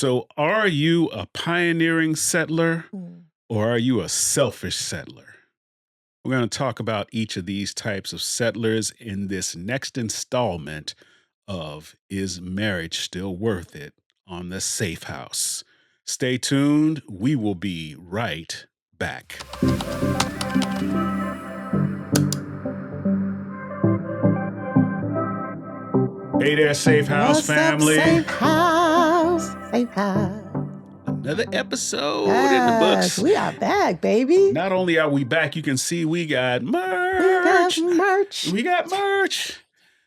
So are you a pioneering settler Mm. or are you a selfish settler? We're going to talk about each of these types of settlers in this next installment of Is Marriage Still Worth It on the Safe House. Stay tuned. We will be right back. Hey there, Safe House What's family. up, Safe House? Safe House. Another episode in the books. We are back, baby. Not only are we back, you can see we got merch. We got merch.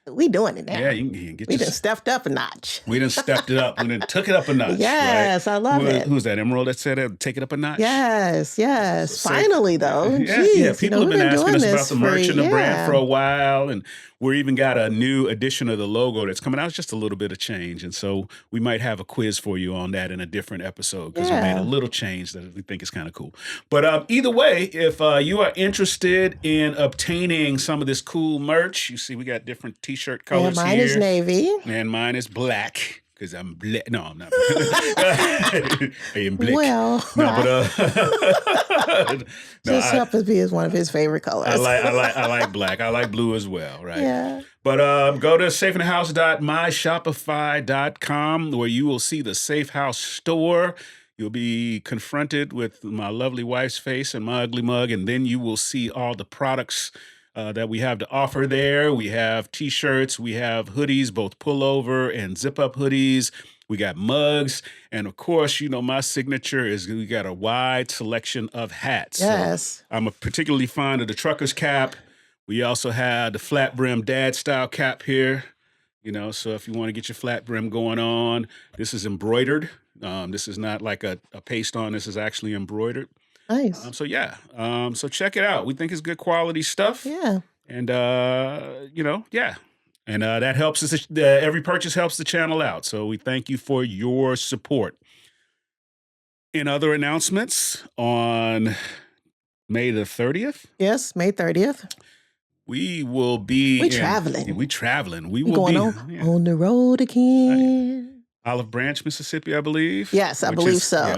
We doing it now. Yeah, you can get We done stepped up a notch. We done stepped it up. We done took it up a notch. Yes, right? I love it. Who's that? Emerald that said it? Take it up a notch? Yes. So Finally, though. Yeah, Jeez, yeah. People have been asking us about the merch and the brand yeah. for a while, and we're even got a new edition of the logo that's coming out. It's just a little bit of change, and so we might have a quiz for you on that in a different episode because we made a little change that we think is kind of cool. But either way, if you are interested in obtaining some of this cool merch, you see we got different T-shirt colors Mine is navy. And mine is black. Because I'm black. No, I'm not. I am black. Well, no, but just help us be is one of his favorite colors. I like black. I like blue as well, right? Yeah. But go to safeinthehouse.myshopify.com where you will see the Safe House store. You'll be confronted with my lovely wife's face and my ugly mug, and then you will see all the products that we have to offer there. We have T-shirts, we have hoodies, both pullover and zip-up hoodies. We got mugs, and of course, you know, my signature is we got a wide selection of hats. Yes. So I'm particularly fond of the trucker's cap. We also have the flat brim dad style cap here. You know, so if you want to get your flat brim going on, this is embroidered. This is not like a paste on. This is actually embroidered. Nice. So check it out. We think it's good quality stuff. Yeah. And, yeah. And that helps us. Every purchase helps the channel out. So we thank you for your support. In other announcements, on May the 30th. Yes, May 30th. We will be. We're traveling. We're traveling. We We're will going on the road again. Olive Branch, Mississippi, I believe. Yes, I believe so. Yeah,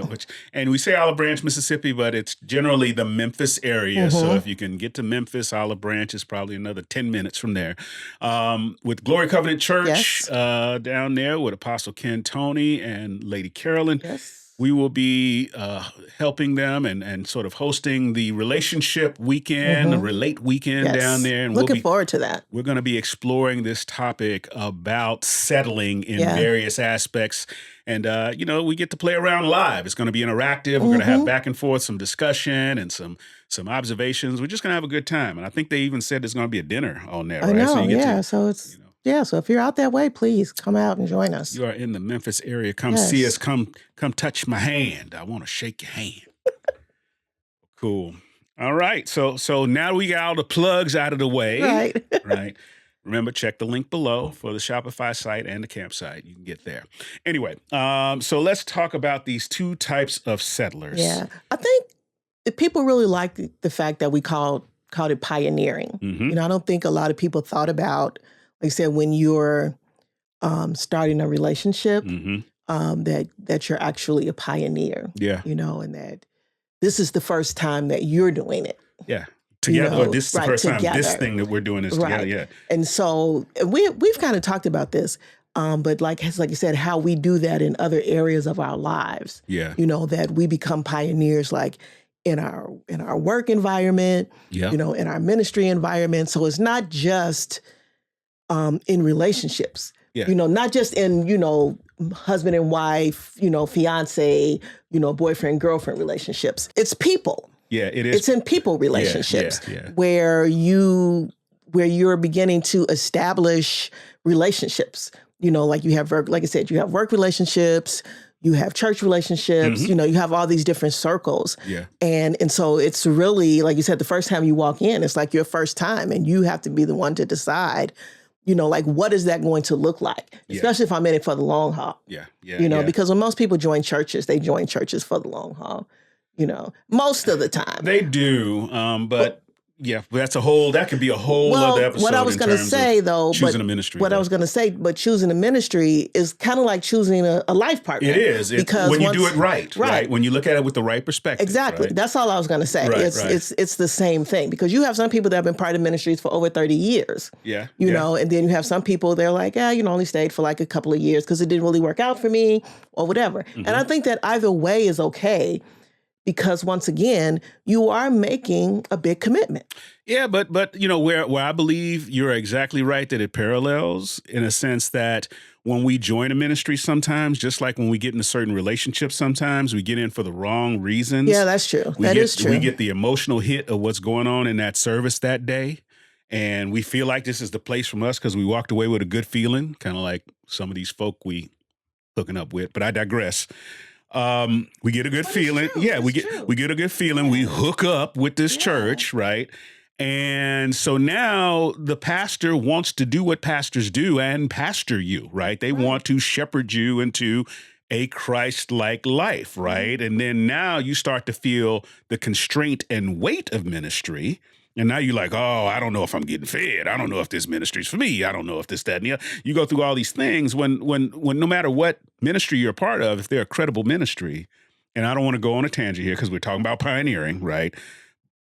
and we say Olive Branch, Mississippi, but it's generally the Memphis area. So if you can get to Memphis, Olive Branch is probably another 10 minutes from there. With Glory Covenant Church down there with Apostle Ken Toney and Lady Carolyn. Yes. We will be helping them and sort of hosting the relationship weekend, the Relate weekend down there. And looking forward to that. We're going to be exploring this topic about settling in various aspects. And, we get to play around live. It's going to be interactive. We're going to have back and forth, some discussion and some observations. We're just going to have a good time. And I think they even said there's going to be a dinner on there, right? I know, so you get so it's... Yeah, so if you're out that way, please come out and join us. You are in the Memphis area. Come see us. Come touch my hand. I want to shake your hand. Cool. All right. So now we got all the plugs out of the way. Right. Remember, check the link below for the Shopify site and the campsite. You can get there. Anyway, so let's talk about these two types of settlers. Yeah. I think people really like the fact that we called it pioneering. You know, I don't think a lot of people thought about, like I said, when you're starting a relationship, that you're actually a pioneer. Yeah. You know, and that this is the first time that you're doing it. Yeah. Together, or this is the first time this thing that we're doing is together. Yeah. And so we've kind of talked about this, but like you said, how we do that in other areas of our lives. Yeah. You know, that we become pioneers, like in our work environment, you know, in our ministry environment. So it's not just in relationships, you know, not just in, you know, husband and wife, you know, fiance, you know, boyfriend, girlfriend relationships. It's people. Yeah, it is. It's in people relationships where you're beginning to establish relationships. You know, like you have, like I said, you have work relationships, you have church relationships, you know, you have all these different circles. Yeah. And so it's really, like you said, the first time you walk in, it's like your first time and you have to be the one to decide, you know, like, what is that going to look like? Especially if I'm in it for the long haul. Yeah. You know, because when most people join churches, they join churches for the long haul, you know, most of the time. They do. But Yeah, that could be a whole other Well, what I episode was in going to terms say of though, choosing a ministry. what I was going to say, but choosing a ministry is kind of like choosing a life partner. It is because when you do it right. When you look at it with the right perspective. Exactly. Right? That's all I was going to say. Right, it's the same thing, because you have some people that have been part of ministries for over 30 years. Yeah. You know, and then you have some people, they're like, only stayed for like a couple of years because it didn't really work out for me or whatever. And I think that either way is okay, because once again, you are making a big commitment. Yeah, but where I believe you're exactly right, that it parallels in a sense that when we join a ministry sometimes, just like when we get in a certain relationship sometimes, we get in for the wrong reasons. Yeah, that's true. That is true. We get the emotional hit of what's going on in that service that day. And we feel like this is the place from us because we walked away with a good feeling, kind of like some of these folk we hooking up with. But I digress. We get a good feeling. Yeah, we get a good feeling. We hook up with this church, right? And so now the pastor wants to do what pastors do and pastor you, right? They want to shepherd you into a Christ-like life, right? And then now you start to feel the constraint and weight of ministry. And now you're like, oh, I don't know if I'm getting fed. I don't know if this ministry's for me. I don't know if this, that, and the other. You go through all these things when no matter what ministry you're a part of, if they're a credible ministry, and I don't want to go on a tangent here because we're talking about pioneering, right?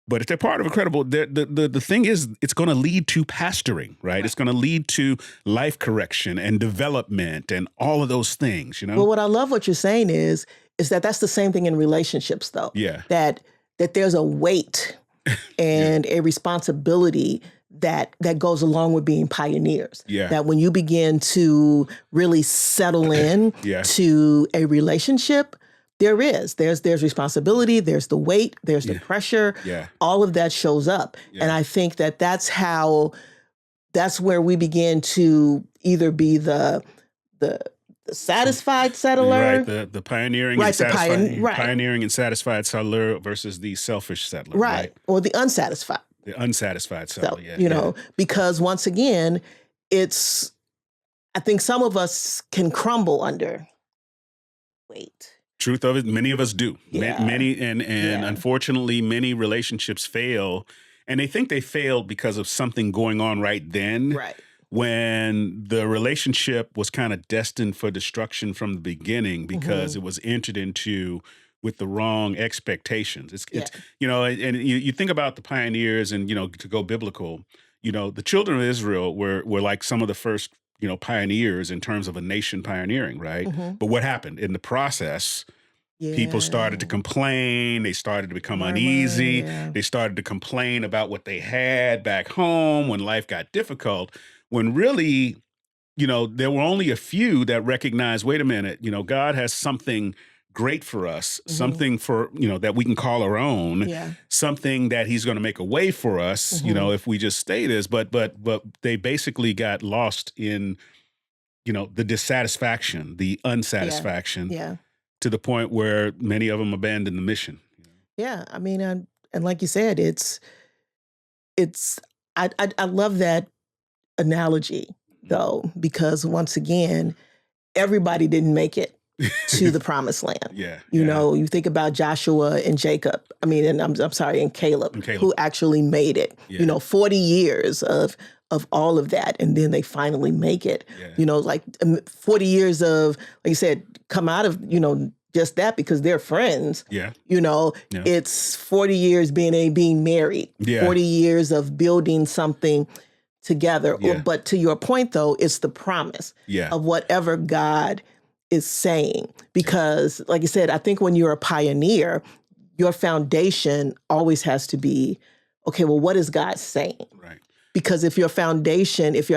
But if they're part of a credible, the thing is, it's going to lead to pastoring, right? It's going to lead to life correction and development and all of those things, Well, what I love what you're saying is that that's the same thing in relationships, though. Yeah. That there's a weight and a responsibility that goes along with being pioneers. Yeah. That when you begin to really settle in to a relationship, there's responsibility, there's the weight, there's the pressure, all of that shows up. And I think that's where we begin to either be the satisfied settler. Right, the pioneering and satisfied pioneering and satisfied settler versus the selfish settler. Right. Or the unsatisfied. The unsatisfied settler, Because once again, I think some of us can crumble under weight. Truth of it, many of us do. Many and unfortunately, many relationships fail, and they think they failed because of something going on right then. Right. When the relationship was kind of destined for destruction from the beginning because it was entered into with the wrong expectations. It's and you think about the pioneers and, to go biblical, the children of Israel were like some of the first, pioneers in terms of a nation pioneering, right? But what happened in the process? People started to complain. They started to become uneasy. They started to complain about what they had back home when life got difficult. When really, there were only a few that recognized, wait a minute, God has something great for us, something for, that we can call our own, something that he's going to make a way for us, if we just stay this. But they basically got lost in, the dissatisfaction, the unsatisfaction, to the point where many of them abandoned the mission. Yeah, I mean, and like you said, I love that analogy though, because once again, everybody didn't make it to the promised land. You think about Joshua and Jacob. I mean, and I'm sorry, and Caleb, who actually made it. 40 years of all of that, and then they finally make it. Like 40 years of, like you said, come out of just that because they're friends. It's 40 years being married. 40 years of building something together. But to your point, though, it's the promise of whatever God is saying. Because, like I said, I think when you're a pioneer, your foundation always has to be, okay, well, what is God saying? Right. Because if your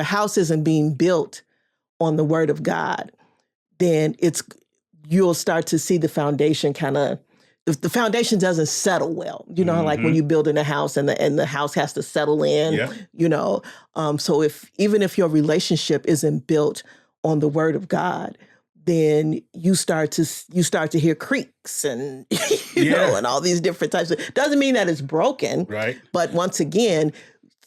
house isn't being built on the word of God, then you'll start to see the foundation the foundation doesn't settle well, like when you build in a house and the house has to settle in, so even if your relationship isn't built on the word of God, then you start to hear creaks and and all these different types of, doesn't mean that it's broken, right? But once again,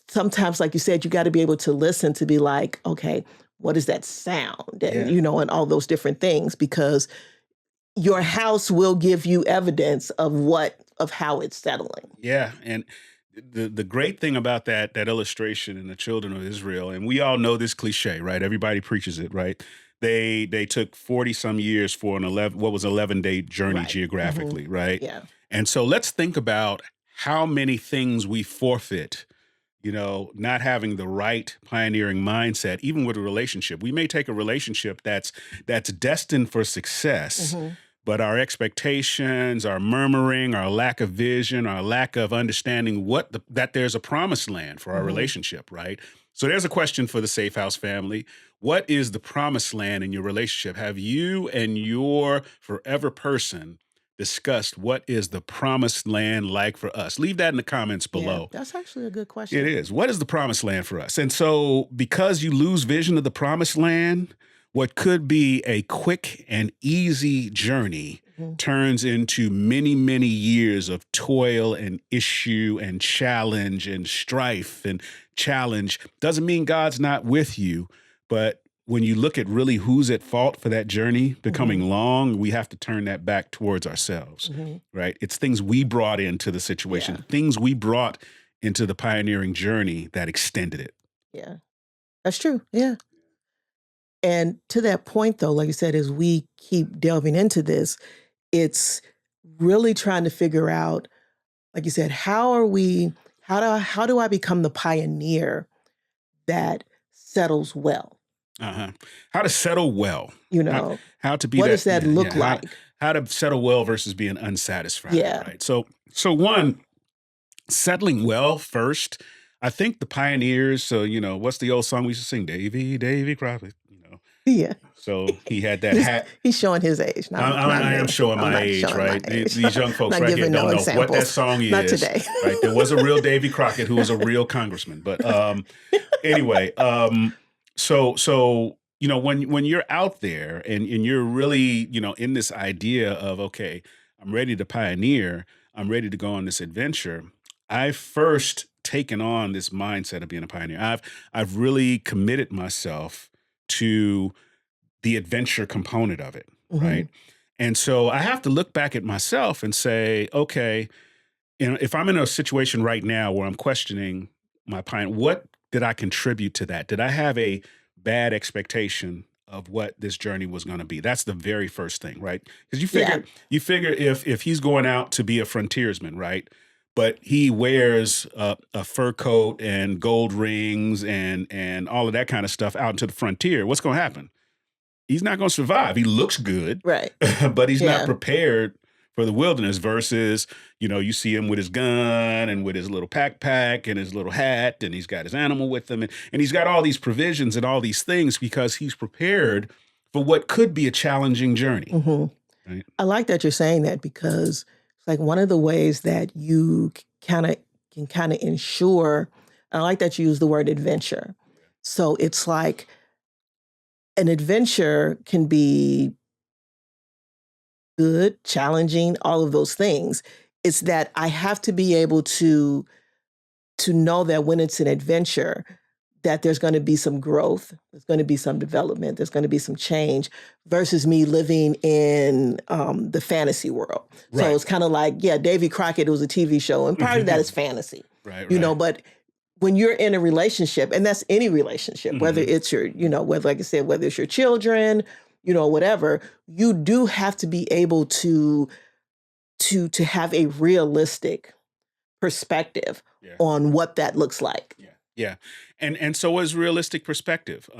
sometimes, like you said, you got to be able to listen to be like, okay, what is that sound? And and all those different things, because your house will give you evidence of how it's settling. Yeah. And the great thing about that illustration in the children of Israel, and we all know this cliche, right? Everybody preaches it, right? They took 40 some years for an 11-day journey Right. geographically, right? Yeah. And so let's think about how many things we forfeit, not having the right pioneering mindset, even with a relationship. We may take a relationship that's destined for success, but our expectations, our murmuring, our lack of vision, our lack of understanding that there's a promised land for our relationship, right? So there's a question for the Safe House family. What is the promised land in your relationship? Have you and your forever person discussed what is the promised land like for us? Leave that in the comments below. Yeah, that's actually a good question. It is. What is the promised land for us? And so because you lose vision of the promised land, what could be a quick and easy journey turns into many, many years of toil and issue and challenge and strife and challenge. Doesn't mean God's not with you, but when you look at really who's at fault for that journey becoming long, we have to turn that back towards ourselves, right? It's things we brought into the situation, things we brought into the pioneering journey that extended it. Yeah, that's true. Yeah. And to that point, though, like you said, as we keep delving into this, it's really trying to figure out, like you said, how do I become the pioneer that settles well? How to settle well. How to be what does that look like? How to settle well versus being unsatisfied. Yeah. Right. So one, settling well first. I think the pioneers, so, what's the old song we used to sing? Davy Crockett, Yeah. So he had that hat. He's showing his age. I am showing my age, right? These young folks right here don't know what that song is. Not today. Right? There was a real Davy Crockett who was a real congressman. But anyway, so when you're out there and you're really, in this idea of, okay, I'm ready to pioneer, I'm ready to go on this adventure, I've first taken on this mindset of being a pioneer. I've really committed myself to the adventure component of it, right? And so I have to look back at myself and say, okay, if I'm in a situation right now where I'm questioning my pioneer, what did I contribute to that? Did I have a bad expectation of what this journey was going to be? That's the very first thing, right? Because you figure if he's going out to be a frontiersman, right? But he wears a fur coat and gold rings and all of that kind of stuff out into the frontier. What's going to happen? He's not going to survive. He looks good, right? But he's not prepared for the wilderness versus, you see him with his gun and with his little backpack and his little hat, and he's got his animal with him. And he's got all these provisions and all these things because he's prepared for what could be a challenging journey. Right? I like that you're saying that because like one of the ways that you can ensure, I like that you use the word adventure. So it's like an adventure can be good, challenging, all of those things. It's that I have to be able to know that when it's an adventure, that there's going to be some growth, there's going to be some development, there's going to be some change versus me living in the fantasy world. Right. So it's kind of like, Davy Crockett was a TV show, and part of that is fantasy, right. But when you're in a relationship, and that's any relationship, whether it's your, whether, like I said, whether it's your children, whatever, you do have to be able to have a realistic perspective on what that looks like. Yeah. And so is realistic perspective.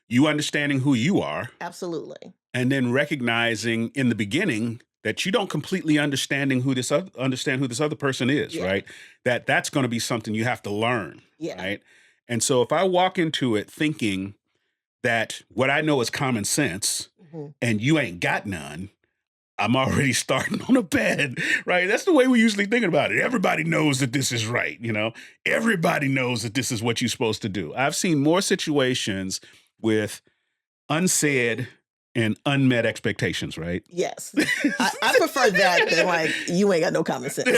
You understanding who you are. Absolutely. And then recognizing in the beginning that you don't completely understand who this other person is, right? That's going to be something you have to learn, right? And so if I walk into it thinking that what I know is common sense and you ain't got none, I'm already starting on a bed, right? That's the way we usually think about it. Everybody knows that this is right, Everybody knows that this is what you're supposed to do. I've seen more situations with unsaid and unmet expectations, right? Yes. I prefer that than like, you ain't got no common sense.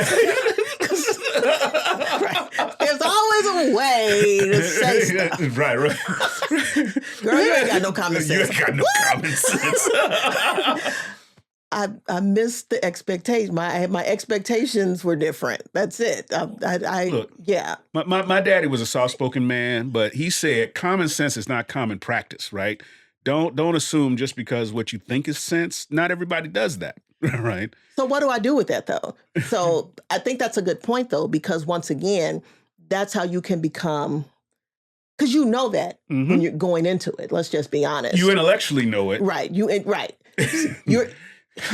Right. There's always a way to say stuff. Right. Girl, you ain't got no common sense. You ain't got no common sense. I missed the expectation. My expectations were different. That's it. Look, yeah. My daddy was a soft-spoken man, but he said common sense is not common practice, right? Don't assume just because what you think is sense, not everybody does that, right? So what do I do with that though? So I think that's a good point though, because once again, that's how you can become, because you know that when you're going into it. Let's just be honest. You intellectually know it. Right. Right. You're I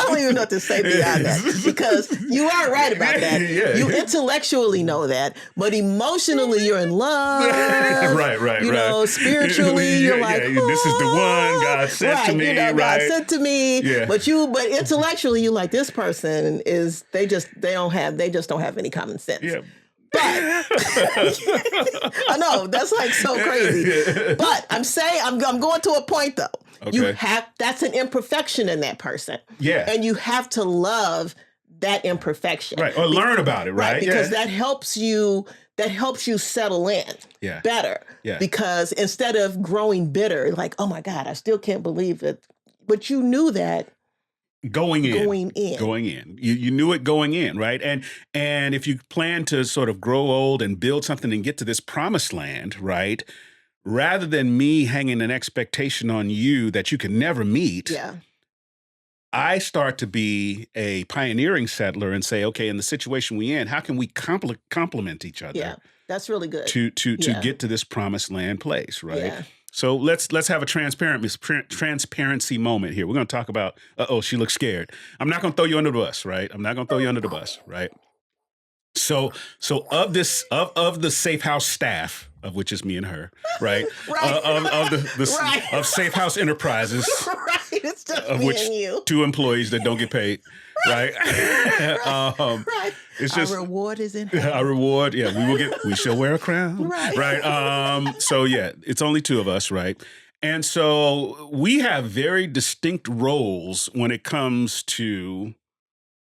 don't even know what to say beyond that, because you are right about that. Yeah. You intellectually know that, but emotionally you're in love. right. You know, spiritually you're like, this is the one God sent to me. You know, God right? sent to me. Yeah. But intellectually you're like, this person is they just don't have any common sense. Yeah. But I know that's like so crazy. But I'm going to a point though. Okay. That's an imperfection in that person. Yeah. And you have to love that imperfection. Right. Or learn about it, right? Because that helps you settle in better. Yeah. Because instead of growing bitter, like, oh my God, I still can't believe it. But you knew that going in. You knew it going in, right? And if you plan to sort of grow old and build something and get to this promised land, right? Rather than me hanging an expectation on you that you can never meet, I start to be a pioneering settler and say, okay, in the situation we in, how can we complement each other? Yeah, that's really good. To get to this promised land place, right? Yeah. So let's have a transparency moment here. We're going to talk about, she looks scared. I'm not going to throw you under the bus, right? I'm not going to throw you under the bus, right? So of the Safehouse staff, of which is me and her, right? Of Safehouse Enterprises, right? It's just of me which and you. 2 employees that don't get paid, right? Right. It's just our reward is in heaven. Our reward, we shall wear a crown, right? So it's only 2 of us, right? And so we have very distinct roles when it comes to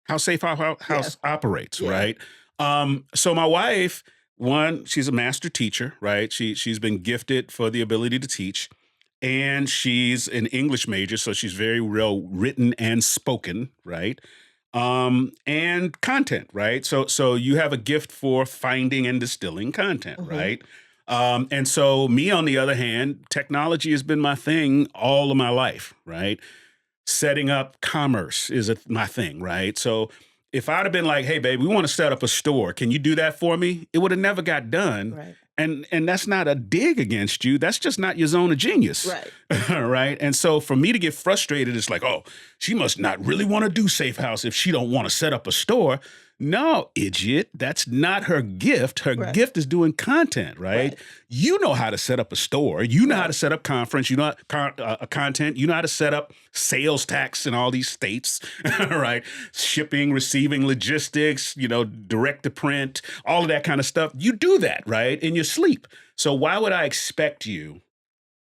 how Safehouse operates, right? So my wife, she's a master teacher, right? She's been gifted for the ability to teach, and she's an English major, so she's very well written and spoken, right? And content, right? So you have a gift for finding and distilling content, right? And so me, on the other hand, technology has been my thing all of my life, right? Setting up commerce is my thing, right? So if I'd have been like, hey, babe, we want to set up a store. Can you do that for me? It would have never got done. Right. And that's not a dig against you. That's just not your zone of genius. Right. Right. And so for me to get frustrated, it's like, oh, she must not really want to do Safehouse if she don't want to set up a store. No, idiot. That's not her gift. Her gift is doing content, right? You know how to set up a store. You know how to set up conference. You know content. You know how to set up sales tax in all these states, right? Shipping, receiving, logistics, direct to print, all of that kind of stuff. You do that, right? In your sleep. So why would I expect you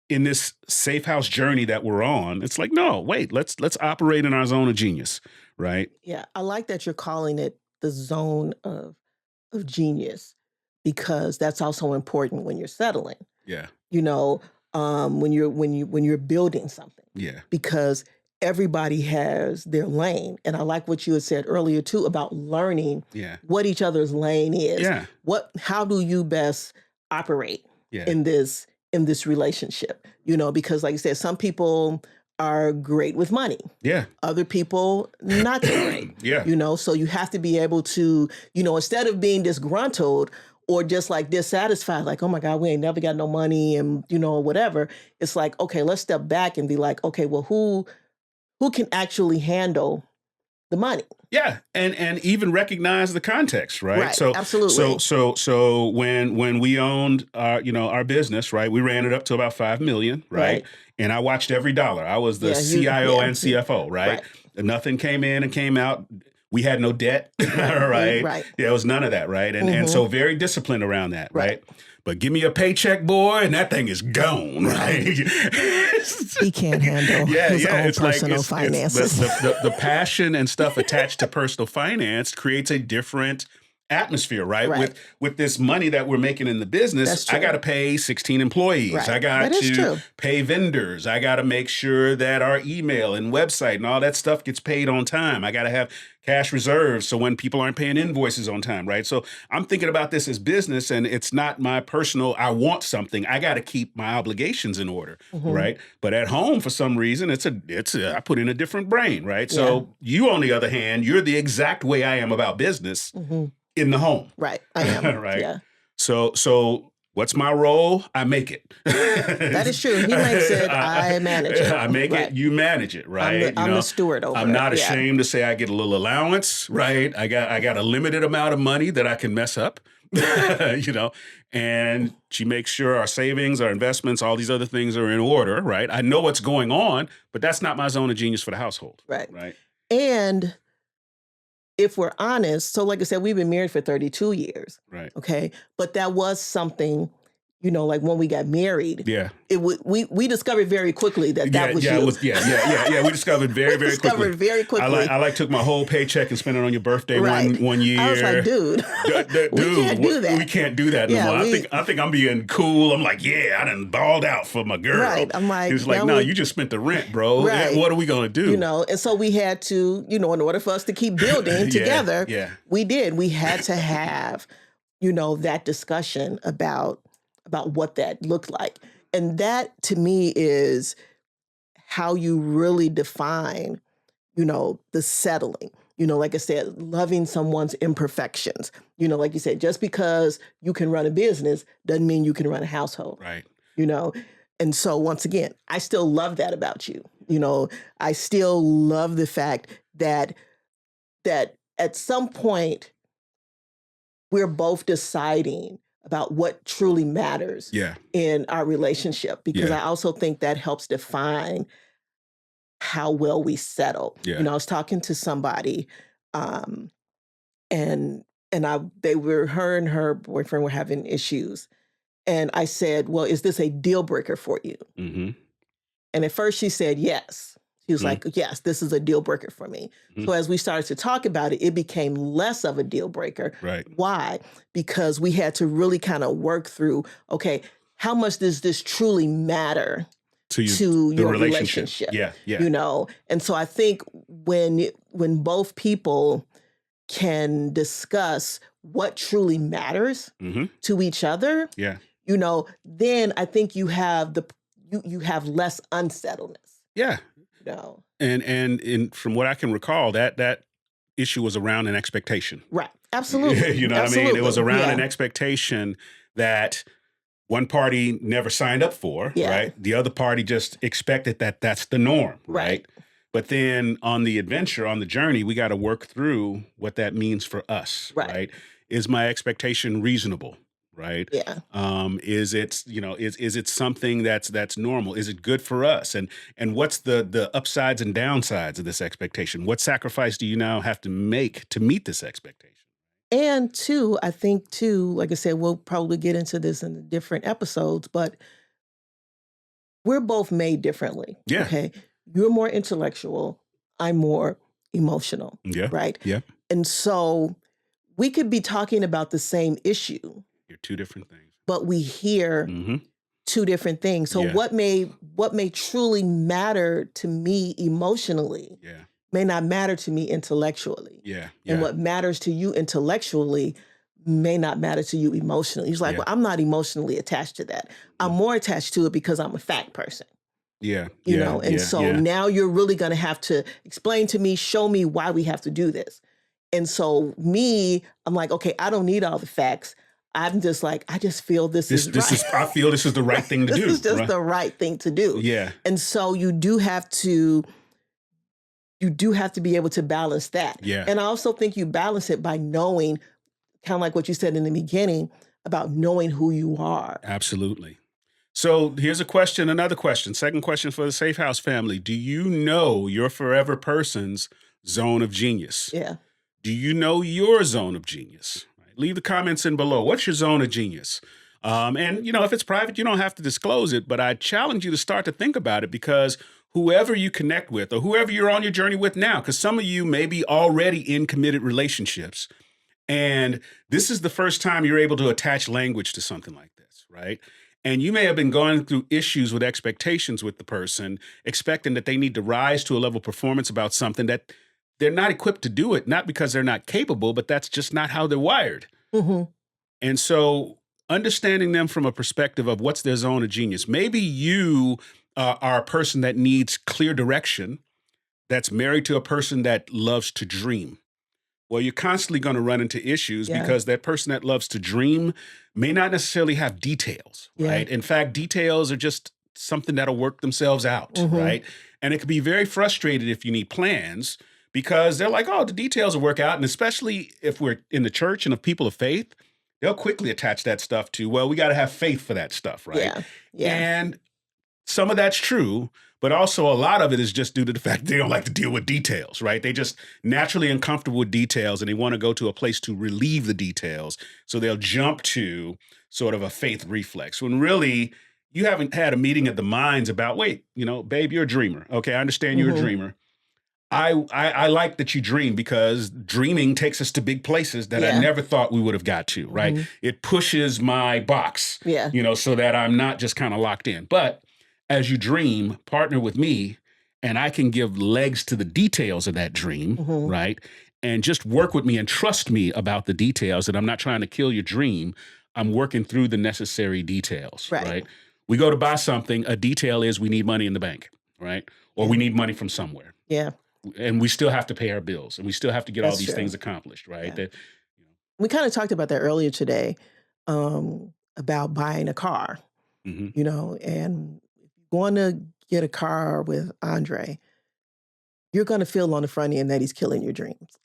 in this Safehouse journey that we're on? It's like, no, wait, let's operate in our zone of genius, right? Yeah. I like that you're calling it the zone of genius, because that's also important when you're settling. Yeah. When you're building something. Yeah. Because everybody has their lane. And I like what you had said earlier too about learning what each other's lane is. Yeah. How do you best operate in this relationship? Because like you said, some people are great with money. Yeah. Other people, not so great. Yeah. So you have to be able to, instead of being disgruntled or just like dissatisfied, like, oh my God, we ain't never got no money and, whatever. It's like, okay, let's step back and be like, okay, well, who can actually handle the money? Yeah. And even recognize the context, right? Right. So absolutely. So when we owned our business, right, we ran it up to about $5 million, right? And I watched every dollar. I was the CIO and CFO, right? And nothing came in and came out. We had no debt, right? Right. Yeah, it was none of that, right? And so very disciplined around that, right? But give me a paycheck, boy, and that thing is gone, right? He can't handle his own personal finances. The passion and stuff attached to personal finance creates a different atmosphere, right? With this money that we're making in the business, I got to pay 16 employees. I got to pay vendors. I got to make sure that our email and website and all that stuff gets paid on time. I got to have cash reserves so when people aren't paying invoices on time, right? So I'm thinking about this as business, and it's not my personal, I want something. I got to keep my obligations in order, right? But at home, for some reason, I put in a different brain, right? So you, on the other hand, you're the exact way I am about business in the home. Right, I am. Right? Yeah. So what's my role? I make it. That is true. He makes it, I manage it. I make it, you manage it, right? I'm the steward over it. I'm not ashamed to say I get a little allowance, right? I got a limited amount of money that I can mess up, and she makes sure our savings, our investments, all these other things are in order, right? I know what's going on, but that's not my zone of genius for the household. Right. And if we're honest, so like I said, we've been married for 32 years. Right. Okay. But that was something, like when we got married. Yeah. We discovered very quickly that was you. We discovered very quickly. I took my whole paycheck and spent it on your birthday one year. I was like, dude, we can't do that. We can't do that anymore. I think I'm being cool. I'm like, I done balled out for my girl. Right. I'm like, he was like, no, you just spent the rent, bro. Right. What are we gonna do? And so we had to, in order for us to keep building together, we did. We had to have, that discussion about what that looked like. And that, to me, is how you really define, the settling. Like I said, loving someone's imperfections. Like you said, just because you can run a business doesn't mean you can run a household. Right. And so once again, I still love that about you. I still love the fact that at some point we're both deciding about what truly matters in our relationship, because I also think that helps define how well we settle. I was talking to somebody, and her and her boyfriend were having issues, and I said, "Well, is this a deal breaker for you?" Mm-hmm. And at first she said yes. She was like, yes, this is a deal breaker for me. So as we started to talk about it, it became less of a deal breaker. Right. Why? Because we had to really kind of work through, okay, how much does this truly matter to your relationship? Yeah. And so I think when both people can discuss what truly matters to each other, then I think you have you have less unsettledness. Yeah. And from what I can recall, that issue was around an expectation. Right. Absolutely. You know what I mean? It was around an expectation that one party never signed up for, right? The other party just expected that that's the norm, right? But then on the adventure, on the journey, we got to work through what that means for us, right? Is my expectation reasonable? Right? Yeah. Is it, is it something that's normal? Is it good for us? And what's the upsides and downsides of this expectation? What sacrifice do you now have to make to meet this expectation? And two, I think too, like I said, we'll probably get into this in the different episodes, but we're both made differently. Yeah. Okay. You're more intellectual. I'm more emotional. Yeah. Right. Yeah. And so we could be talking about the same issue. You're two different things. But we hear two different things. So what may truly matter to me emotionally may not matter to me intellectually. Yeah. And what matters to you intellectually may not matter to you emotionally. He's like, well, I'm not emotionally attached to that. I'm more attached to it because I'm a fact person. Yeah. Now you're really going to have to explain to me, show me why we have to do this. And so I'm like, okay, I don't need all the facts. I'm just like, I just feel this is right. I feel this is the right thing to do. This is just the right thing to do. Yeah. And so you do have to be able to balance that. Yeah. And I also think you balance it by knowing, kind of like what you said in the beginning, about knowing who you are. Absolutely. So here's another question. Second question for the Safehouse family. Do you know your forever person's zone of genius? Yeah. Do you know your zone of genius? Leave the comments in below. What's your zone of genius? And, if it's private, you don't have to disclose it, but I challenge you to start to think about it, because whoever you connect with or whoever you're on your journey with now, because some of you may be already in committed relationships, And this is the first time you're able to attach language to something like this, right? And you may have been going through issues with expectations with the person, expecting that they need to rise to a level of performance about something that they're not equipped to do it, not because they're not capable, but that's just not how they're wired. Mm-hmm. And so understanding them from a perspective of what's their zone of genius. Maybe you are a person that needs clear direction, that's married to a person that loves to dream. Well, you're constantly going to run into issues Yeah. because that person that loves to dream may not necessarily have details, Yeah. right? In fact, details are just something that'll work themselves out, Mm-hmm. right? And it can be very frustrated if you need plans because they're like, oh, the details will work out. And especially if we're in the church and of people of faith, they'll quickly attach that stuff to, well, we got to have faith for that stuff, right? Yeah. Yeah. And some of that's true, but also a lot of it is just due to the fact they don't like to deal with details, right? They just naturally uncomfortable with details and they want to go to a place to relieve the details. So they'll jump to sort of a faith reflex when really you haven't had a meeting of the minds about, wait, babe, you're a dreamer. Okay, I understand you're a dreamer. I like that you dream because dreaming takes us to big places that I never thought we would have got to, right? It pushes my box, so that I'm not just kind of locked in. But as you dream, partner with me, and I can give legs to the details of that dream, right? And just work with me and trust me about the details that I'm not trying to kill your dream. I'm working through the necessary details, right? We go to buy something, a detail is we need money in the bank, right? Or we need money from somewhere. Yeah. And we still have to pay our bills and we still have to get all these things accomplished, right? Yeah. We kind of talked about that earlier today, about buying a car, and if you want to get a car with Andre, you're going to feel on the front end that he's killing your dreams.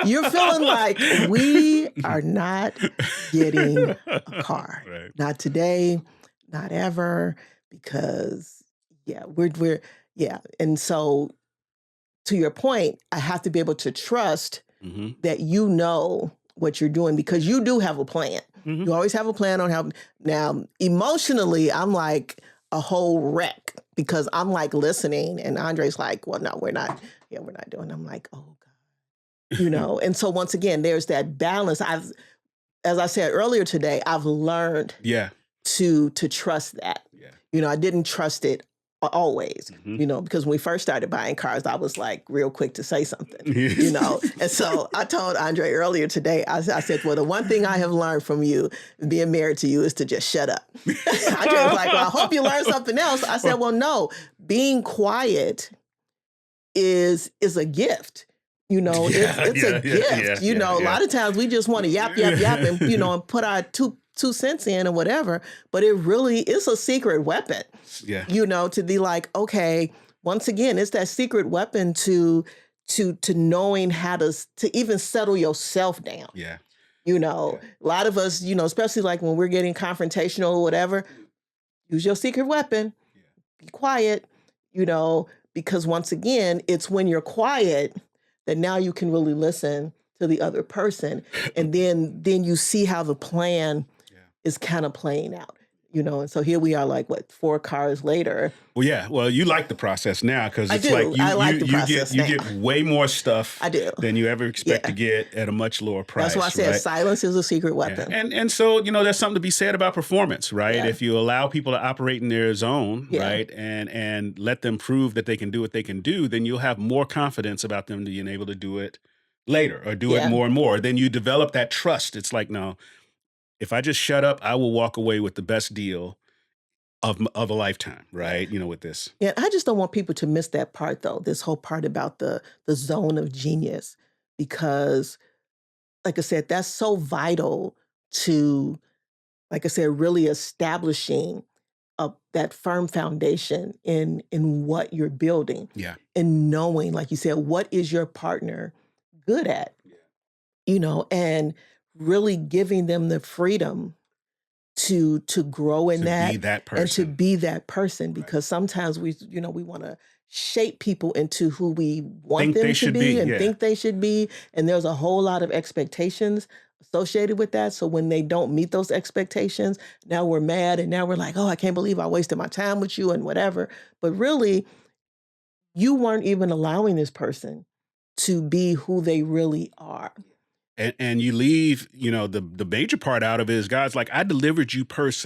You're feeling like we are not getting a car. Right. Not today, not ever, because we're And so to your point, I have to be able to trust that you know what you're doing because you do have a plan. You always have a plan on how. Now, emotionally, I'm like a whole wreck because I'm like listening and Andre's like, well, no, we're not. Yeah, we're not doing. I'm like, oh God, And so once again, there's that balance. As I said earlier today, I've learned to trust that. Yeah. I didn't trust it always, because when we first started buying cars, I was like real quick to say something, And so I told Andre earlier today, I said, well, the one thing I have learned from you being married to you is to just shut up. Andre was like, well, I hope you learned something else. I said, well, no, being quiet is a gift. It's a gift. A lot of times we just want to yap, and, and put our two cents in or whatever, but it really is a secret weapon. Yeah. To be like, okay, once again, it's that secret weapon to knowing how to even settle yourself down. Yeah. A lot of us, especially like when we're getting confrontational or whatever, use your secret weapon. Yeah. Be quiet, because once again, it's when you're quiet that now you can really listen to the other person. And then you see how the plan is kind of playing out. And so here we are, like 4 cars later. Well, yeah. Well, you like the process now because it's I like the process you get way more stuff than you ever expect to get at a much lower price. That's why I said silence is a secret weapon. Yeah. And so, there's something to be said about performance, right? Yeah. If you allow people to operate in their zone, right, and let them prove that they can do what they can do, then you'll have more confidence about them being able to do it later or do it more and more. Then you develop that trust. It's like, no, if I just shut up, I will walk away with the best deal of a lifetime, right? With this. Yeah, I just don't want people to miss that part, though, this whole part about the zone of genius, because, like I said, that's so vital to, like I said, really establishing that firm foundation in what you're building. Yeah. And knowing, like you said, what is your partner good at? Yeah. And really giving them the freedom to grow in be that person. And to be that person, because sometimes we want to shape people into who we want them to be and think they should be. And there's a whole lot of expectations associated with that. So when they don't meet those expectations, now we're mad and now we're like, oh, I can't believe I wasted my time with you and whatever. But really, you weren't even allowing this person to be who they really are. And you leave, the major part out of it is God's like, I delivered you personally.